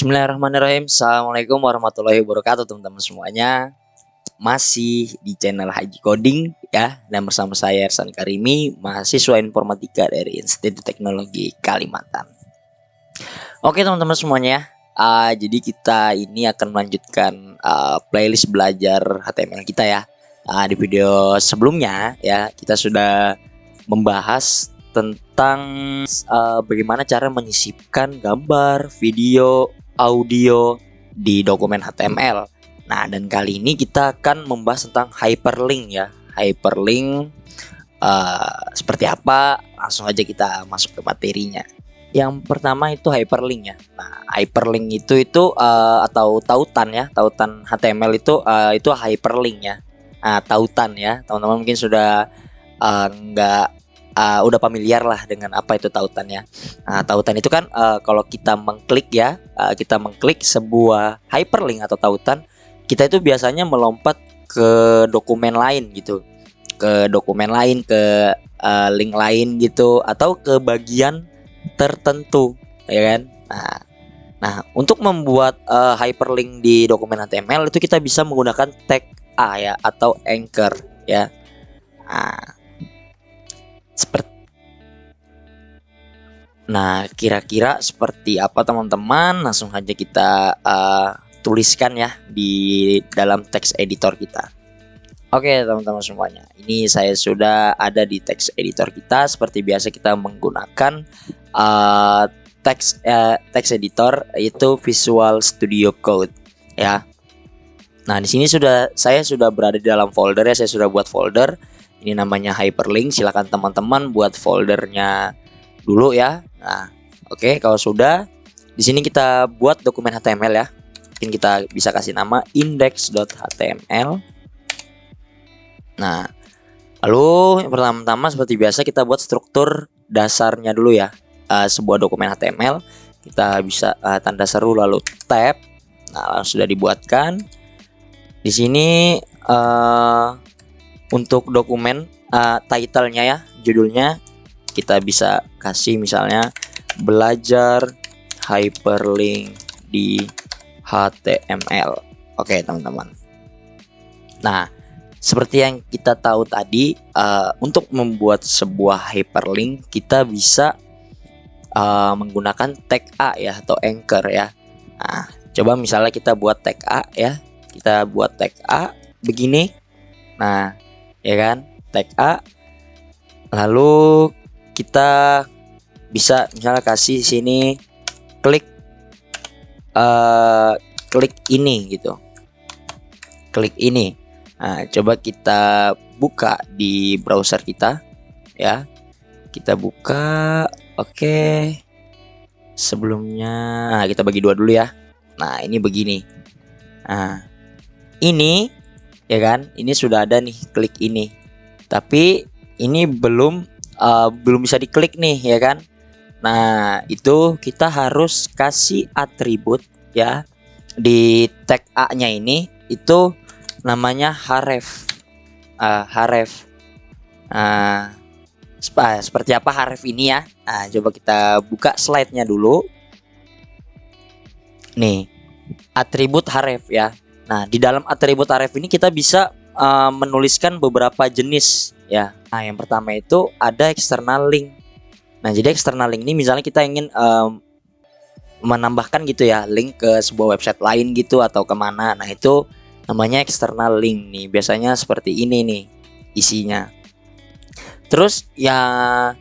Bismillahirrahmanirrahim. Assalamualaikum warahmatullahi wabarakatuh teman-teman semuanya. Masih di channel Haji Coding ya. Dan bersama saya Ersan Karimi, mahasiswa informatika dari Institut Teknologi Kalimantan. Oke teman-teman semuanya. Jadi kita ini akan melanjutkan playlist belajar HTML kita ya. Di video sebelumnya ya kita sudah membahas tentang bagaimana cara menyisipkan gambar, video, audio di dokumen HTML. Nah, dan kali ini kita akan membahas tentang hyperlink ya. Hyperlink seperti apa? Langsung aja kita masuk ke materinya. Yang pertama itu hyperlink ya. Nah, hyperlink itu atau tautan ya. Tautan HTML itu hyperlink ya. Tautan ya. Teman-teman mungkin sudah udah familiar lah dengan apa itu tautannya. Tautan itu kan kalau kita mengklik ya, kita mengklik sebuah hyperlink atau tautan, kita itu biasanya melompat ke dokumen lain gitu, ke dokumen lain, ke link lain gitu, atau ke bagian tertentu, ya kan? Nah, untuk membuat hyperlink di dokumen HTML itu kita bisa menggunakan tag A ya atau anchor ya. Nah, kira-kira seperti apa teman-teman? Langsung aja kita tuliskan ya di dalam text editor kita. Oke teman-teman semuanya, ini saya sudah ada di text editor kita. Seperti biasa kita menggunakan text editor yaitu Visual Studio Code ya. Nah, di sini saya sudah berada di dalam folder ya. Saya sudah buat folder. Ini namanya hyperlink. Silakan teman-teman buat foldernya dulu ya. Nah, oke, kalau sudah, di sini kita buat dokumen HTML ya. Mungkin kita bisa kasih nama index.html. Nah, lalu yang pertama-tama seperti biasa kita buat struktur dasarnya dulu ya. Sebuah dokumen HTML kita bisa tanda seru lalu tab. Nah, sudah dibuatkan. Di sini untuk dokumen title-nya ya, judulnya kita bisa kasih misalnya belajar hyperlink di HTML. Oke teman-teman. Nah, seperti yang kita tahu tadi, untuk membuat sebuah hyperlink kita bisa menggunakan tag A ya atau anchor ya. Nah, coba misalnya kita buat tag A ya. Kita buat tag A begini. Nah, ya kan, tag A. Lalu kita bisa misalnya kasih sini klik ini gitu. Klik ini. Nah, coba kita buka di browser kita ya. Kita buka. Oke. Sebelumnya kita bagi dua dulu ya. Nah, ini begini. Nah, ini ya kan, ini sudah ada nih klik ini. Tapi ini belum bisa diklik nih ya kan. Nah, itu kita harus kasih atribut ya. Di tag A-nya ini itu namanya href. Seperti apa href ini ya. Nah, coba kita buka slide-nya dulu. Nih, atribut href ya. Nah, di dalam atribut href ini kita bisa menuliskan beberapa jenis ya. Nah, yang pertama itu ada external link. Nah, jadi external link ini misalnya kita ingin menambahkan gitu ya link ke sebuah website lain gitu atau kemana. Nah, itu namanya external link nih. Biasanya seperti ini nih isinya. Terus yang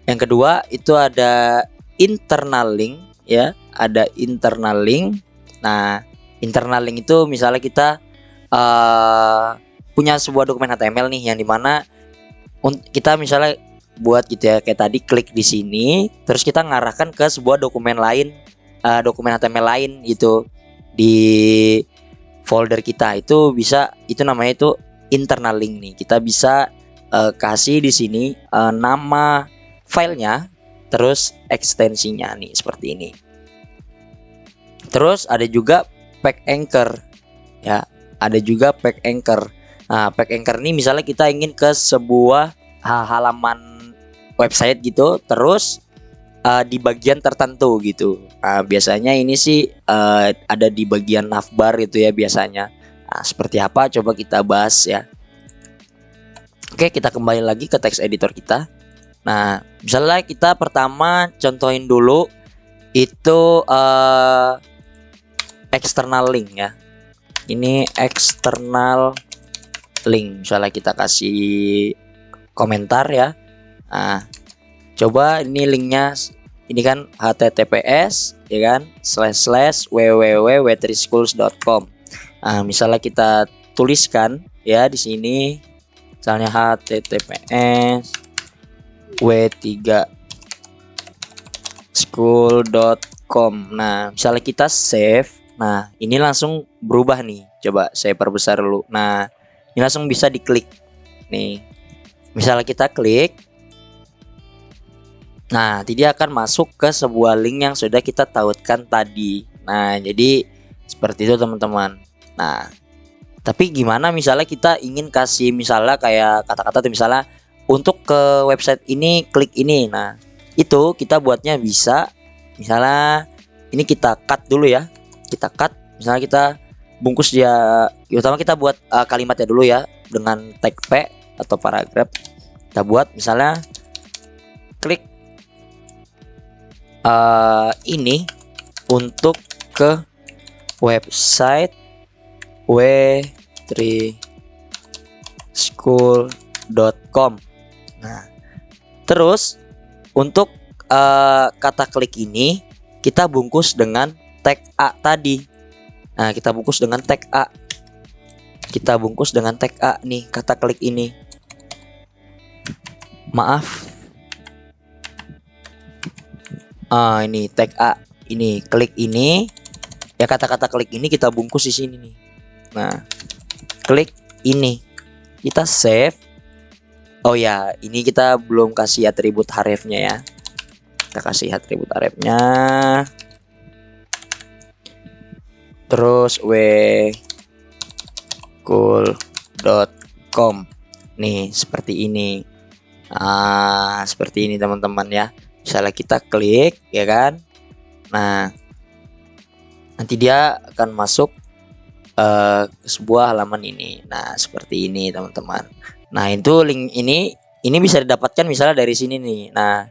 kedua itu ada internal link ya. Ada internal link. Nah, internal link itu misalnya kita punya sebuah dokumen HTML nih yang dimana kita misalnya buat gitu ya, kayak tadi klik di sini terus kita ngarahkan ke sebuah dokumen lain, dokumen HTML lain gitu di folder kita. Itu bisa, itu namanya itu internal link nih. Kita bisa kasih di sini nama filenya terus ekstensinya nih seperti ini. Terus ada juga pack anchor ya, ada juga pack anchor. Nah, pack anchor ini misalnya kita ingin ke sebuah halaman website gitu, terus di bagian tertentu gitu. Biasanya ini sih ada di bagian navbar itu ya biasanya. Seperti apa coba kita bahas ya. Oke, kita kembali lagi ke text editor kita. Nah, misalnya kita pertama contohin dulu itu external link ya. Ini external link. Misalnya kita kasih komentar ya. Nah, coba ini linknya, ini kan https ya kan //www.w3schools.com. Nah, misalnya kita tuliskan ya di sini misalnya https w3school.com. Nah, misalnya kita save. Nah, ini langsung berubah nih. Coba saya perbesar dulu. Nah, ini langsung bisa diklik. Nih. Misalnya kita klik. Nah, nanti dia akan masuk ke sebuah link yang sudah kita tautkan tadi. Nah, jadi seperti itu teman-teman. Nah, tapi gimana misalnya kita ingin kasih misalnya kayak kata-kata tuh misalnya untuk ke website ini klik ini. Nah, itu kita buatnya bisa misalnya ini kita cut dulu ya. Kita cut, misalnya kita bungkus dia. Utama kita buat kalimatnya dulu ya dengan tag P atau paragraf. Kita buat misalnya klik ini untuk ke website w3school.com. Nah, terus untuk kata klik ini kita bungkus dengan tag A tadi. Nah, kita bungkus dengan tag A. Kita bungkus dengan tag A nih kata klik ini. Maaf. Ini tag A. Ini klik ini. Ya kata-kata klik ini kita bungkus di sini nih. Nah, klik ini. Kita save. Oh ya, ini kita belum kasih atribut hrefnya ya. Kita kasih atribut hrefnya. Terus w3school.com. Nih, seperti ini. Seperti ini teman-teman ya. Misalnya kita klik ya kan. Nah, nanti dia akan masuk ke sebuah halaman ini. Nah, seperti ini teman-teman. Nah, itu link ini bisa didapatkan misalnya dari sini nih. Nah,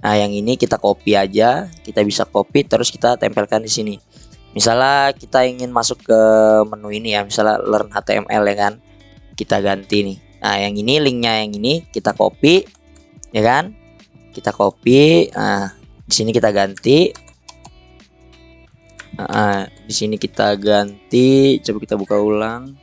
yang ini kita copy aja. Kita bisa copy terus kita tempelkan di sini. Misalnya kita ingin masuk ke menu ini ya, misalnya learn HTML ya kan. Kita ganti nih. Nah, yang ini linknya yang ini kita copy ya kan. Kita copy. Nah, di sini kita ganti. Di sini kita ganti. Coba kita buka ulang.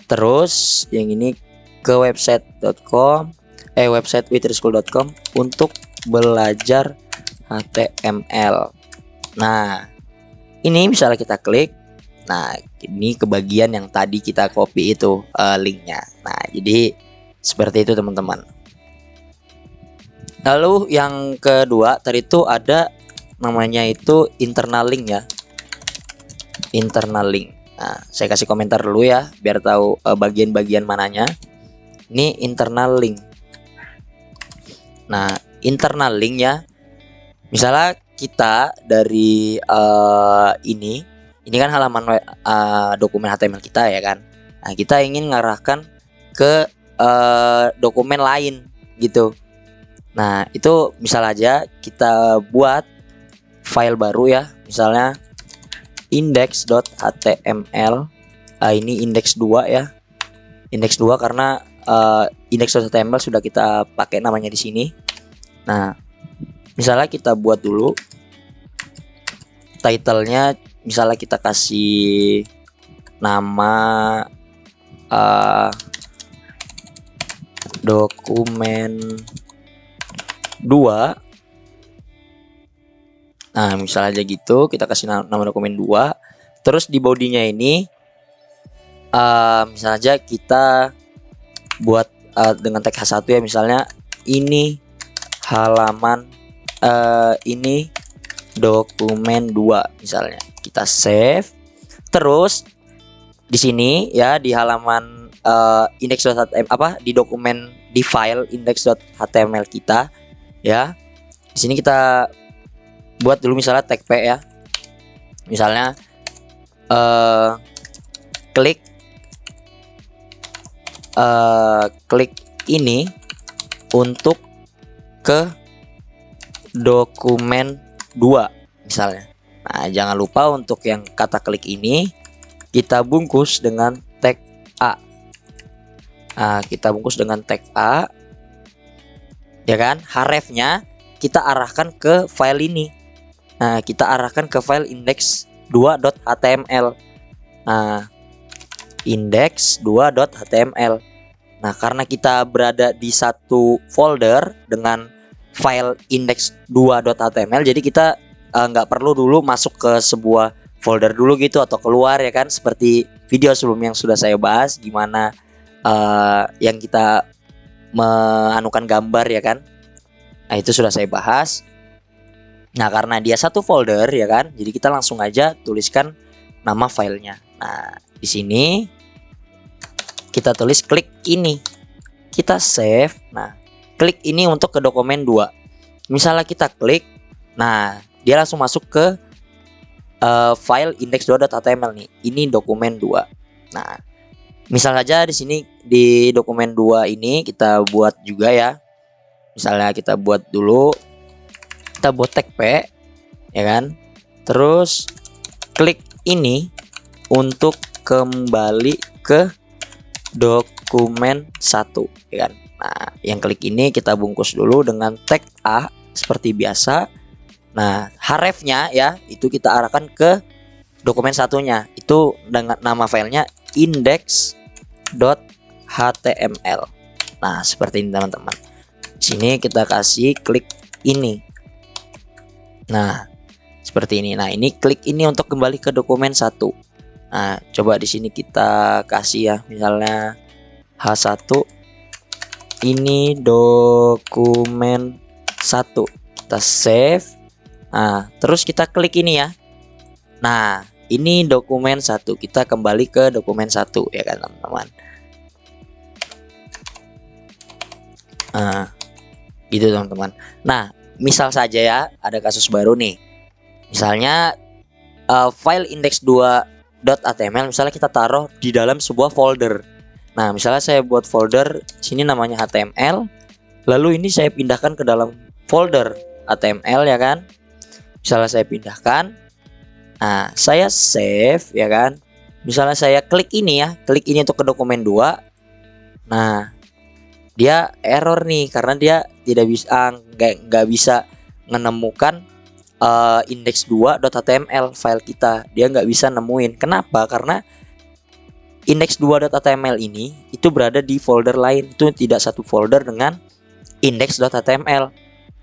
Terus yang ini ke website.com, website w3school.com untuk belajar HTML. Nah, ini misalnya kita klik. Nah, ini ke bagian yang tadi kita copy itu linknya. Nah, jadi seperti itu teman-teman. Lalu yang kedua tadi itu ada namanya itu internal link ya. Internal link. Nah, saya kasih komentar dulu ya biar tahu bagian-bagian mananya. Ini internal link. Nah, internal link ya. Misalnya kita dari ini kan halaman dokumen HTML kita ya kan. Nah, kita ingin mengarahkan ke dokumen lain gitu. Nah, itu misal aja kita buat file baru ya, misalnya index.html. Ini index 2 ya. Index 2 karena index.html sudah kita pakai namanya di sini. Nah, misalnya kita buat dulu title-nya, misalnya kita kasih nama dokumen 2. Nah, misalnya aja gitu, kita kasih nama dokumen 2. Terus di bodinya ini misalnya aja kita buat dengan tag H1 ya, misalnya ini halaman ini dokumen 2 misalnya. Kita save. Terus di sini ya di halaman index.html di dokumen di file index.html kita ya. Di sini kita buat dulu misalnya tag P ya. Misalnya klik ini untuk ke dokumen 2 misalnya. Nah, jangan lupa untuk yang kata klik ini kita bungkus dengan tag A. Nah, kita bungkus dengan tag A. Ya kan? Hrefnya kita arahkan ke file ini. Nah, kita arahkan ke file index2.html. Nah, index2.html. Nah, karena kita berada di satu folder dengan file index2.html, jadi kita nggak perlu dulu masuk ke sebuah folder dulu gitu atau keluar ya kan, seperti video sebelum yang sudah saya bahas gimana yang kita meanukan gambar ya kan. Nah, itu sudah saya bahas. Nah, karena dia satu folder ya kan, jadi kita langsung aja tuliskan nama filenya. Nah, di sini kita tulis klik ini. Kita save. Nah, klik ini untuk ke dokumen 2. Misalnya kita klik, nah, dia langsung masuk ke file index2.html nih. Ini dokumen 2. Nah, misal saja di sini di dokumen 2 ini kita buat juga ya. Misalnya kita buat dulu, kita buat tag P ya kan. Terus klik ini untuk kembali ke dokumen 1 ya kan. Nah, yang klik ini kita bungkus dulu dengan tag A seperti biasa. Nah, hrefnya ya itu kita arahkan ke dokumen satunya. Itu dengan nama filenya index.html. Nah, seperti ini teman-teman. Sini kita kasih klik ini. Nah, seperti ini. Nah, ini klik ini untuk kembali ke dokumen 1. Nah, coba di sini kita kasih ya, misalnya H1 ini dokumen 1. Kita save. Nah, terus kita klik ini ya. Nah, ini dokumen 1. Kita kembali ke dokumen 1 ya kan, teman-teman. Nah, gitu teman-teman. Nah, misal saja ya ada kasus baru nih. Misalnya file index2.html misalnya kita taruh di dalam sebuah folder. Nah, misalnya saya buat folder sini namanya HTML, lalu ini saya pindahkan ke dalam folder HTML ya kan. Misalnya saya pindahkan. Nah, saya save ya kan. Misalnya saya klik ini ya, klik ini untuk ke dokumen 2. Nah, dia error nih karena dia tidak bisa nggak bisa menemukan index2.html file kita. Dia nggak bisa nemuin. Kenapa? Karena index2.html ini itu berada di folder lain, itu tidak satu folder dengan index.html.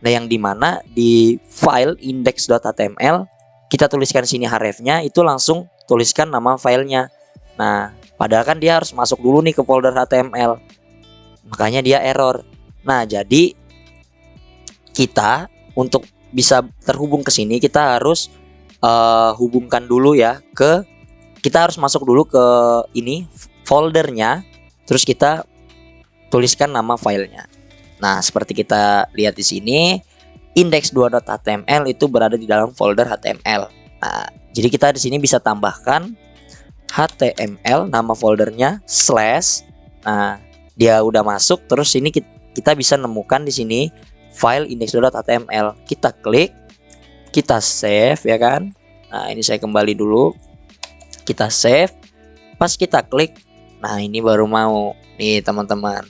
Nah, yang dimana di file index.html kita tuliskan sini hrefnya, itu langsung tuliskan nama filenya. Nah, padahal kan dia harus masuk dulu nih ke folder HTML. Makanya dia error. Nah, jadi kita untuk bisa terhubung ke sini kita harus hubungkan dulu ya ke, kita harus masuk dulu ke ini foldernya, terus kita tuliskan nama filenya. Nah, seperti kita lihat di sini index2.html itu berada di dalam folder HTML. Nah, jadi kita di sini bisa tambahkan HTML nama foldernya slash. Nah, dia udah masuk, terus ini kita bisa nemukan di sini file index2.html. Kita klik, kita save ya kan. Nah, ini saya kembali dulu. Kita save. Pas kita klik, nah ini baru mau nih teman-teman.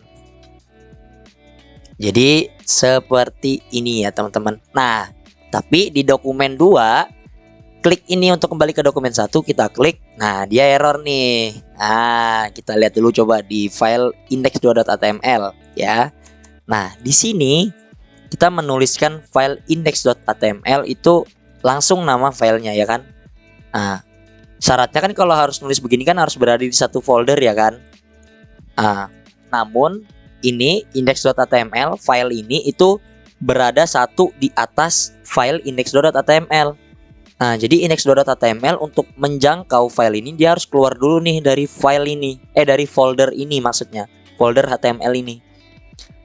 Jadi seperti ini ya teman-teman. Nah, tapi di dokumen 2 klik ini untuk kembali ke dokumen 1, kita klik. Nah, dia error nih. Nah, kita lihat dulu coba di file index2.html ya. Nah, di sini kita menuliskan file index.html itu langsung nama filenya ya kan. Nah, syaratnya kan kalau harus nulis begini kan harus berada di satu folder ya kan. Nah, namun ini index.html file ini itu berada satu di atas file index.html. Nah, jadi index.html untuk menjangkau file ini dia harus keluar dulu nih dari file ini, dari folder ini maksudnya, folder HTML ini.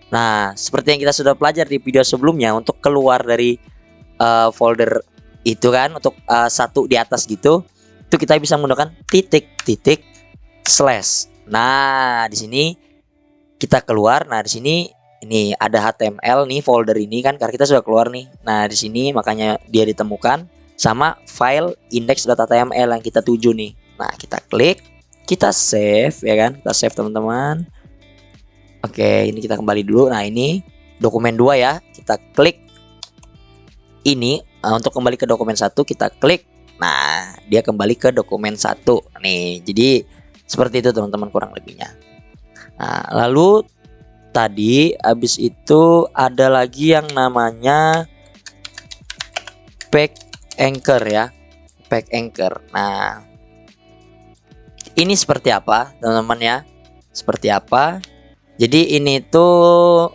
Nah, seperti yang kita sudah pelajari di video sebelumnya, untuk keluar dari folder itu kan, untuk satu di atas gitu, itu kita bisa menggunakan titik slash. Nah, di sini kita keluar. Nah, di sini ini ada HTML nih, folder ini kan karena kita sudah keluar nih. Nah, di sini makanya dia ditemukan sama file index.html yang kita tuju nih. Nah, kita klik, kita save ya kan, kita save teman-teman. Oke, ini kita kembali dulu. Nah, ini dokumen 2 ya. Kita klik ini untuk kembali ke dokumen 1 kita klik. Nah, dia kembali ke dokumen 1 nih. Jadi seperti itu teman-teman kurang lebihnya. Nah, lalu tadi habis itu ada lagi yang namanya page anchor ya. Page anchor. Nah, ini seperti apa teman-teman ya? Seperti apa? Jadi ini tuh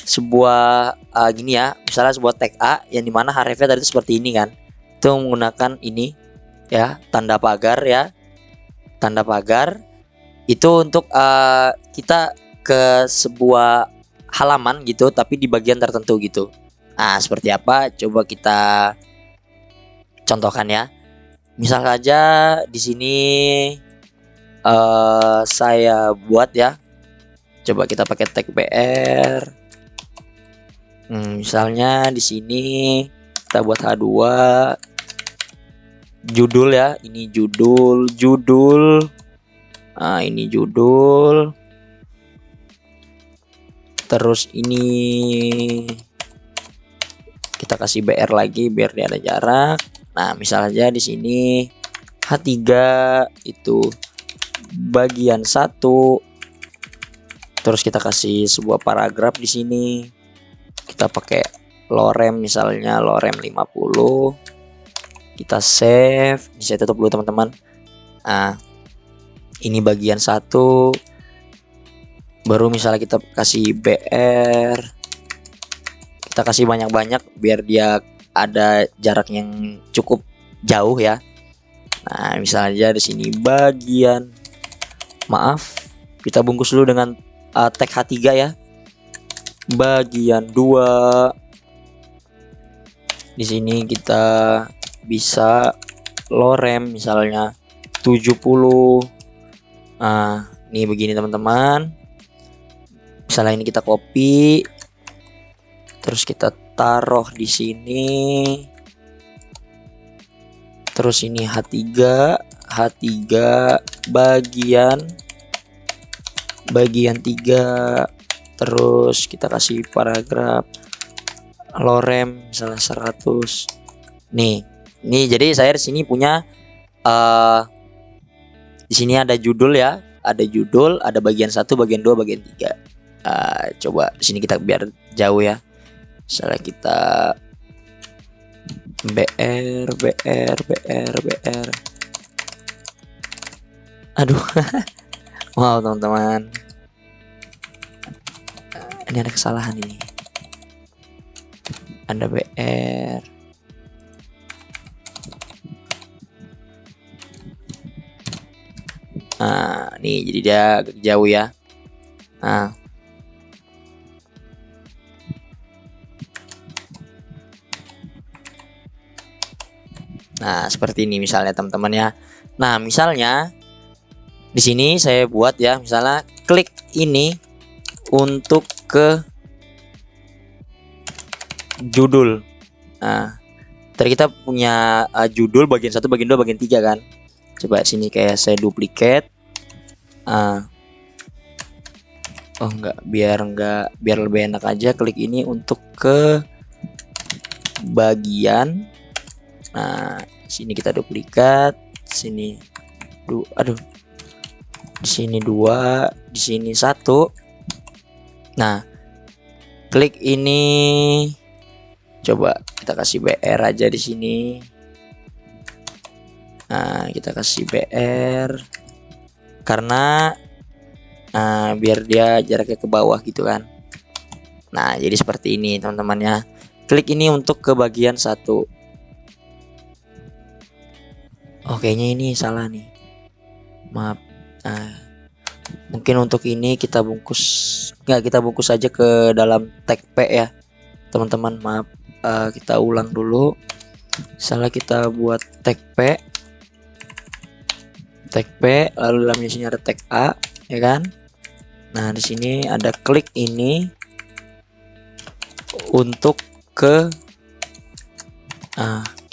sebuah gini ya, misalnya sebuah tag A yang dimana hrefnya tadi itu seperti ini kan. Itu menggunakan ini ya, tanda pagar ya. Tanda pagar itu untuk kita ke sebuah halaman gitu tapi di bagian tertentu gitu. Nah, seperti apa? Coba kita contohkan ya. Misal saja di sini saya buat ya. Coba kita pakai tag br. Misalnya di sini kita buat H2 judul ya. Ini judul. Nah, ini judul. Terus ini kita kasih BR lagi biar dia ada jarak. Nah, misalnya di sini H3 itu bagian 1. Terus kita kasih sebuah paragraf di sini. Kita pakai lorem misalnya lorem 50. Kita save. Ini saya tutup dulu teman-teman. Nah, ini bagian 1. Baru misalnya kita kasih BR. Kita kasih banyak-banyak biar dia ada jarak yang cukup jauh ya. Nah, misalnya di sini bagian, maaf, kita bungkus dulu dengan tag H3 ya. Bagian 2. Di sini kita bisa lorem misalnya 70. Nah, ini begini teman-teman. Misalnya ini kita copy, terus kita taruh di sini. Terus ini H3 bagian 3. Terus kita kasih paragraf lorem misalnya 100. Nih jadi saya di sini punya di sini ada judul ya, ada bagian 1, bagian 2, bagian 3. Coba di sini kita biar jauh ya. Misalnya kita BR. Aduh. Wow, teman-teman. Ini ada kesalahan ini. Ada BR. Nah, nih jadi dia agak jauh ya. Nah, seperti ini misalnya teman-teman ya. Nah, misalnya di sini saya buat ya, misalnya klik ini untuk ke judul. Nah, tadi kita punya judul bagian 1, bagian 2, bagian 3 kan. Coba sini kayak saya duplicate. Oh enggak, biar lebih enak aja klik ini untuk ke bagian. Nah, sini kita duplikat, sini di sini 2, di sini 1. Nah, klik ini, coba kita kasih BR aja di sini. Nah, kita kasih BR karena biar dia jaraknya ke bawah gitu kan. Nah, jadi seperti ini teman-teman ya. Klik ini untuk ke bagian 1. Oh, kayaknya ini salah nih. Maaf. Mungkin untuk ini kita bungkus, kita bungkus aja ke dalam tag P ya teman-teman. Maaf, kita ulang dulu. Misalnya kita buat tag P, lalu dalamnya sini ada tag A, ya kan? Nah, di sini ada klik ini untuk ke,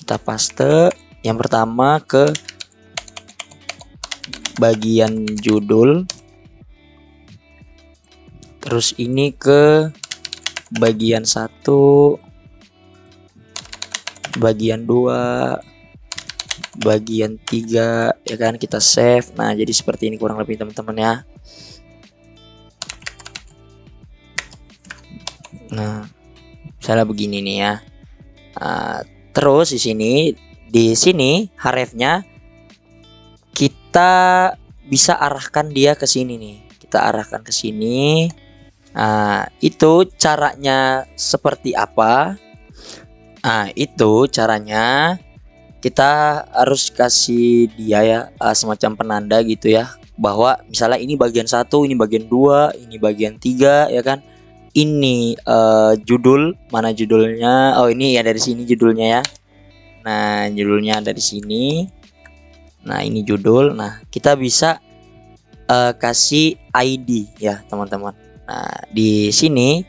kita paste yang pertama ke bagian judul, terus ini ke bagian 1, bagian 2, bagian 3, ya kan, kita save. Nah, jadi seperti ini kurang lebih teman-teman ya. Nah, misalnya begini nih ya. Terus di sini hrefnya kita bisa arahkan dia ke sini nih. Kita arahkan ke sini. Itu caranya seperti apa? Itu caranya kita harus kasih dia ya semacam penanda gitu ya, bahwa misalnya ini bagian 1, ini bagian 2, ini bagian 3, ya kan. Ini judul, mana judulnya? Oh, ini ya dari sini judulnya ya. Nah, judulnya dari sini. Nah, ini judul. Nah, kita bisa kasih ID ya teman-teman. Nah, di sini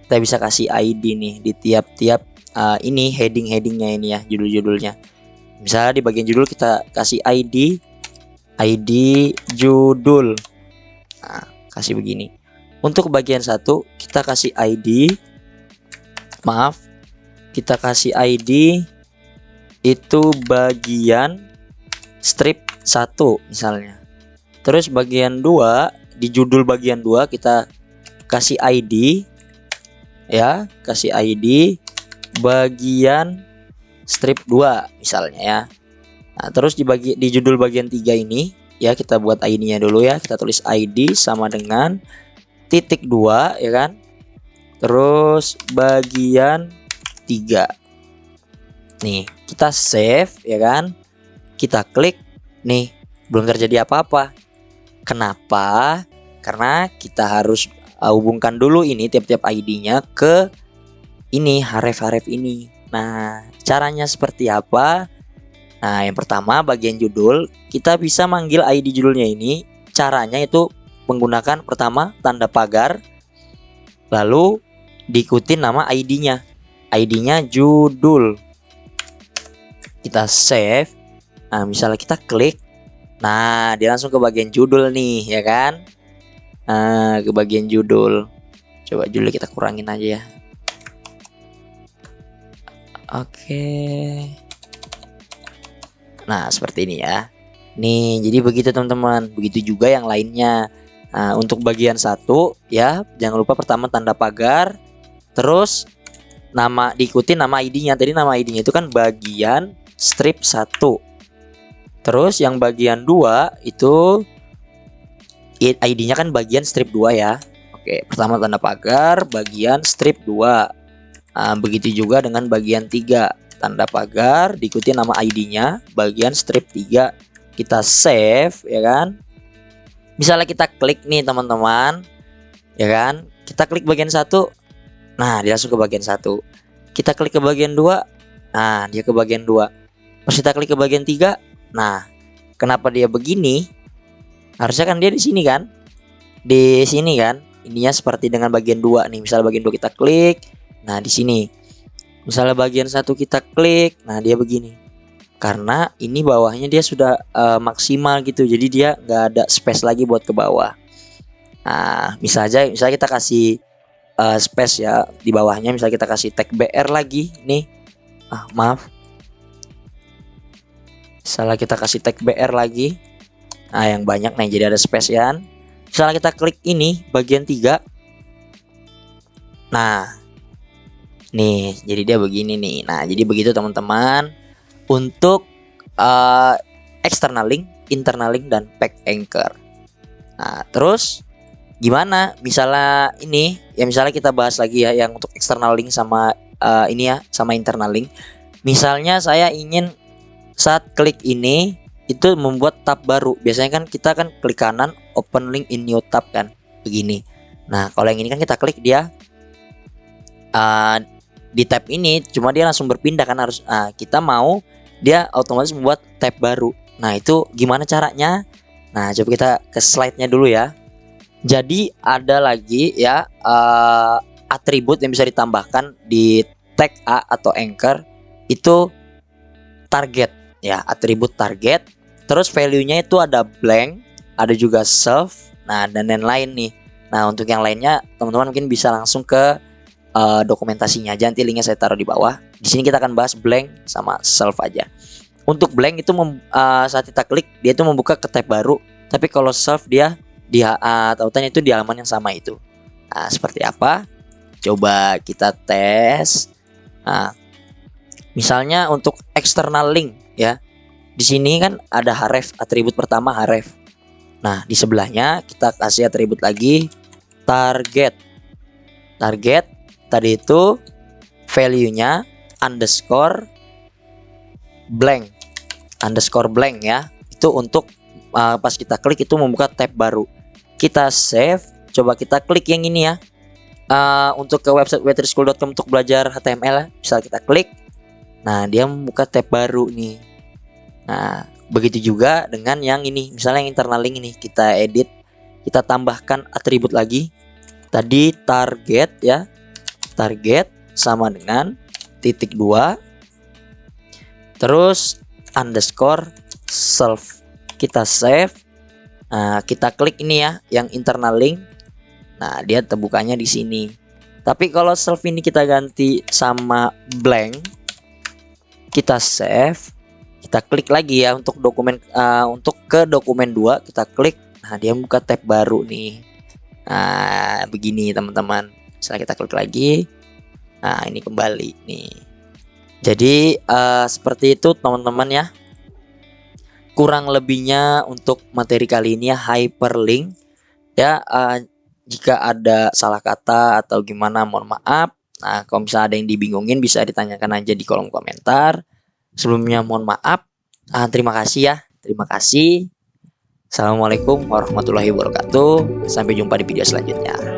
kita bisa kasih ID nih di tiap-tiap ini heading-headingnya ini ya, judul-judulnya. Misalnya di bagian judul kita kasih ID judul. Nah, kasih begini. Untuk bagian 1 kita kasih ID, kita kasih ID itu bagian strip 1 misalnya. Terus bagian 2, di judul bagian 2 kita kasih ID ya, kasih ID bagian strip 2 misalnya ya. Nah, terus di judul bagian 3 ini ya, kita buat ID-nya dulu ya. Kita tulis ID sama dengan titik 2, ya kan. Terus bagian 3. Nih, kita save, ya kan. Kita klik. Nih, belum terjadi apa-apa. Kenapa? Karena kita harus hubungkan dulu ini tiap-tiap ID-nya ke ini href ini. Nah, caranya seperti apa? Nah, yang pertama bagian judul, kita bisa manggil ID judulnya ini. Caranya itu menggunakan pertama tanda pagar, lalu diikuti nama ID-nya. ID-nya judul. Kita save. Nah, misalnya kita klik. Nah, dia langsung ke bagian judul nih, ya kan? Nah, ke bagian judul. Coba judul kita kurangin aja ya. Oke. Nah, seperti ini ya. Nih, jadi begitu teman-teman. Begitu juga yang lainnya. Nah, untuk bagian 1 ya, jangan lupa pertama tanda pagar, terus diikuti nama ID-nya. Tadi nama ID-nya itu kan bagian strip 1. Terus yang bagian 2 itu ID-nya kan bagian strip 2 ya. Oke, pertama tanda pagar, bagian strip 2. Begitu juga dengan bagian 3. Tanda pagar, diikuti nama ID-nya, bagian strip 3. Kita save, ya kan. Misalnya kita klik nih teman-teman, ya kan. Kita klik bagian 1. Nah, dia langsung ke bagian 1. Kita klik ke bagian 2. Nah, dia ke bagian 2. Pas kita klik ke bagian 3. Nah, kenapa dia begini? Harusnya kan dia di sini kan? Di sini kan? Ininya seperti dengan bagian 2 nih. Misalnya bagian 2 kita klik. Nah, di sini. Misalnya bagian 1 kita klik. Nah, dia begini. Karena ini bawahnya dia sudah maksimal gitu. Jadi dia nggak ada space lagi buat ke bawah. Nah, misalnya kita kasih space ya di bawahnya. Misalnya kita kasih tag BR lagi nih. Maaf. Misalnya kita kasih tag BR lagi. Nah, yang banyak nih jadi ada space ya. Misalnya kita klik ini bagian 3. Nah, nih jadi dia begini nih. Nah, jadi begitu teman-teman untuk external link, internal link, dan pack anchor. Nah, terus gimana? Misalnya ini ya, misalnya kita bahas lagi ya yang untuk external link sama ini ya, sama internal link. Misalnya saya ingin saat klik ini itu membuat tab baru. Biasanya kan kita kan klik kanan open link in new tab kan, begini. Nah kalau yang ini kan kita klik dia di tab ini, cuma dia langsung berpindah kan, harus kita mau dia otomatis membuat tab baru. Nah itu gimana caranya? Nah coba kita ke slide-nya dulu ya. Jadi ada lagi ya atribut yang bisa ditambahkan di tag A atau anchor, itu target ya, atribut target. Terus value-nya itu ada blank, ada juga self, nah dan lain-lain nih. Nah untuk yang lainnya teman-teman mungkin bisa langsung ke dokumentasinya aja, nanti linknya saya taruh di bawah. Di sini kita akan bahas blank sama self aja. Untuk blank itu saat kita klik dia itu membuka ke tab baru, tapi kalau self dia di tautannya itu di halaman yang sama itu. Nah seperti apa? Coba kita tes. Nah misalnya untuk external link ya, di sini kan ada href, atribut pertama href. Nah di sebelahnya kita kasih atribut lagi target. Target tadi itu value-nya underscore blank ya, itu untuk pas kita klik itu membuka tab baru. Kita save, coba kita klik yang ini ya, untuk ke website wetrischool.com untuk belajar HTML, bisa kita klik. Nah dia membuka tab baru nih. Nah begitu juga dengan yang ini, misalnya yang internal link ini kita edit, kita tambahkan atribut lagi. Tadi target ya, target sama dengan titik 2 terus underscore self. Kita save. Nah kita klik ini ya yang internal link. Nah dia terbukanya di sini. Tapi kalau self ini kita ganti sama blank, kita save, kita klik lagi ya untuk dokumen, untuk ke dokumen 2 kita klik. Nah dia buka tab baru nih. Nah begini teman-teman. Setelah kita klik lagi, nah ini kembali nih. Jadi seperti itu teman-teman ya, kurang lebihnya untuk materi kali ini ya, hyperlink ya. Jika ada salah kata atau gimana mohon maaf. Nah kalau misalnya ada yang dibingungin bisa ditanyakan aja di kolom komentar. Sebelumnya mohon maaf. Terima kasih ya, terima kasih. Assalamualaikum warahmatullahi wabarakatuh. Sampai jumpa di video selanjutnya.